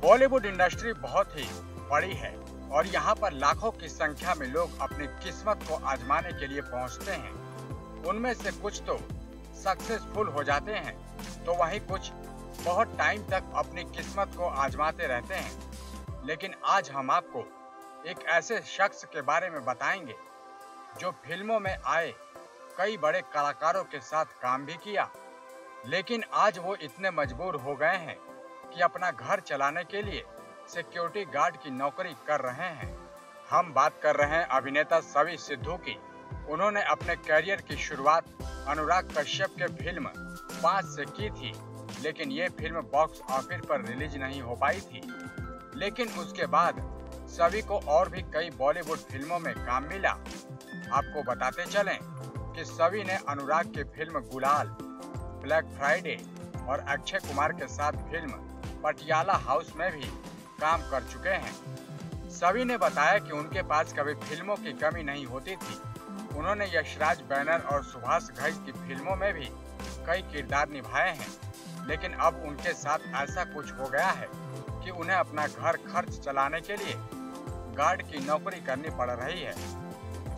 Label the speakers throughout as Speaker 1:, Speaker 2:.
Speaker 1: Bollywood industry बहुत ही बड़ी है और यहाँ पर लाखों की संख्या में लोग अपनी किस्मत को आजमाने के लिए पहुँचते हैं। उनमें से कुछ तो सक्सेसफुल हो जाते हैं, तो वहीं कुछ बहुत टाइम तक अपनी किस्मत को आजमाते रहते हैं। लेकिन आज हम आपको एक ऐसे शख्स के बारे में बताएंगे जो फिल्मों में आए कई बड़े कलाकारों के साथ काम भी किया, लेकिन आज वो इतने मजबूर हो गए हैं कि अपना घर चलाने के लिए सिक्योरिटी गार्ड की नौकरी कर रहे हैं। हम बात कर रहे हैं अभिनेता सवी सिद्धू की। उन्होंने अपने करियर की शुरुआत अनुराग कश्यप के फिल्म 5 से की थी, लेकिन ये फिल्म बॉक्स ऑफिस पर रिलीज नहीं हो पाई थी। लेकिन उसके बाद सवी को और भी कई बॉलीवुड फिल्मों में काम मिला। आपको बताते चलें कि सवी ने अनुराग की फिल्म गुलाल, ब्लैक फ्राइडे और अक्षय कुमार के साथ फिल्म पटियाला हाउस में भी काम कर चुके हैं। सवी ने बताया कि उनके पास कभी फिल्मों की कमी नहीं होती थी। उन्होंने यशराज बैनर और सुभाष घई की फिल्मों में भी कई किरदार निभाए हैं, लेकिन अब उनके साथ ऐसा कुछ हो गया है कि उन्हें अपना घर खर्च चलाने के लिए गार्ड की नौकरी करनी पड़ रही है।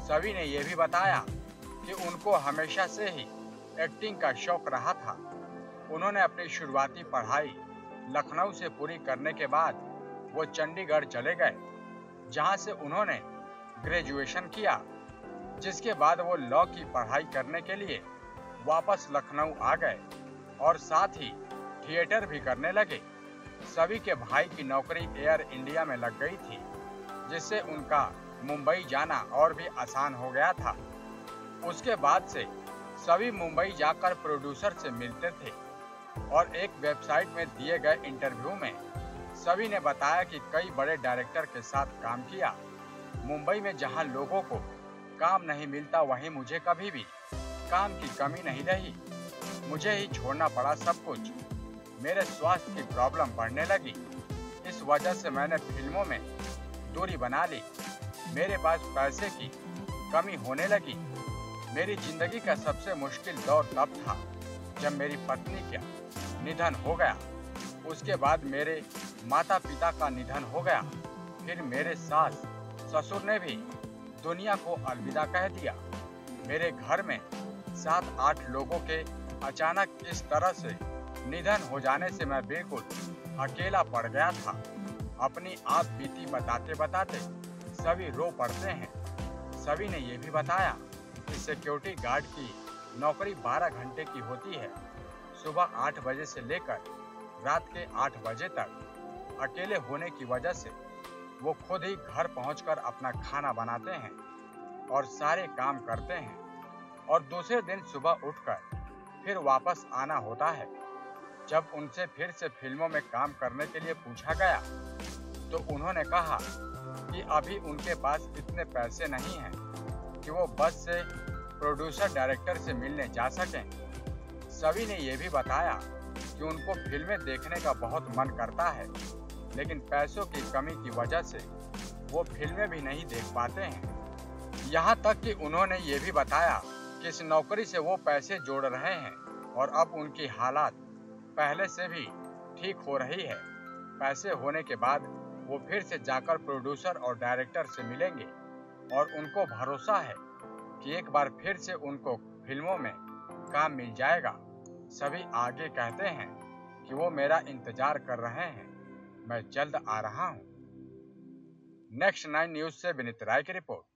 Speaker 1: सवी ने यह भी बताया कि उनको हमेशा से ही एक्टिंग का शौक रहा था। उन्होंने अपनी शुरुआती पढ़ाई लखनऊ से पूरी करने के बाद वो चंडीगढ़ चले गए, जहां से उन्होंने ग्रेजुएशन किया, जिसके बाद वो लॉ की पढ़ाई करने के लिए वापस लखनऊ आ गए और साथ ही थिएटर भी करने लगे। सभी के भाई की नौकरी एयर इंडिया में लग गई थी, जिससे उनका मुंबई जाना और भी आसान हो गया था। उसके बाद से सभी मुंबई जाकर प्रोड्यूसर से मिलते थे और एक वेबसाइट में दिए गए इंटरव्यू में सभी ने बताया कि कई बड़े डायरेक्टर के साथ काम किया। मुंबई में जहां लोगों को काम नहीं मिलता, वहीं मुझे कभी भी काम की कमी नहीं रही। मुझे ही छोड़ना पड़ा सब कुछ। मेरे स्वास्थ्य की प्रॉब्लम बढ़ने लगी, इस वजह से मैंने फिल्मों में दूरी बना ली। मेरे पास पैसे की कमी होने लगी। मेरी जिंदगी का सबसे मुश्किल दौर तब था जब मेरी पत्नी का निधन हो गया। उसके बाद मेरे माता पिता का निधन हो गया। फिर मेरे सास ससुर ने भी दुनिया को अलविदा कह दिया। मेरे घर में 7-8 लोगों के अचानक इस तरह से निधन हो जाने से मैं बिल्कुल अकेला पड़ गया था। अपनी आप बीती बताते बताते सभी रो पड़ते हैं। सभी ने यह भी बताया कि सिक्योरिटी गार्ड की नौकरी 12 घंटे की होती है। सुबह 8 बजे से लेकर रात के 8 बजे तक। अकेले होने की वजह से वो खुद ही घर पहुंचकर अपना खाना बनाते हैं और सारे काम करते हैं और दूसरे दिन सुबह उठकर फिर वापस आना होता है। जब उनसे फिर से फिल्मों में काम करने के लिए पूछा गया तो उन्होंने कहा कि अभी उनके पास इतने पैसे नहीं हैं कि वो बस से प्रोड्यूसर डायरेक्टर से मिलने जा सकें। सभी ने यह भी बताया कि उनको फिल्में देखने का बहुत मन करता है, लेकिन पैसों की कमी की वजह से वो फिल्में भी नहीं देख पाते हैं। यहाँ तक कि उन्होंने ये भी बताया कि इस नौकरी से वो पैसे जोड़ रहे हैं और अब उनकी हालात पहले से भी ठीक हो रही है। पैसे होने के बाद वो फिर से जाकर प्रोड्यूसर और डायरेक्टर से मिलेंगे और उनको भरोसा है कि एक बार फिर से उनको फिल्मों में काम मिल जाएगा। सभी आगे कहते हैं कि वो मेरा इंतजार कर रहे हैं, मैं जल्द आ रहा हूँ। नेक्स्ट 9 न्यूज से विनीत राय की रिपोर्ट।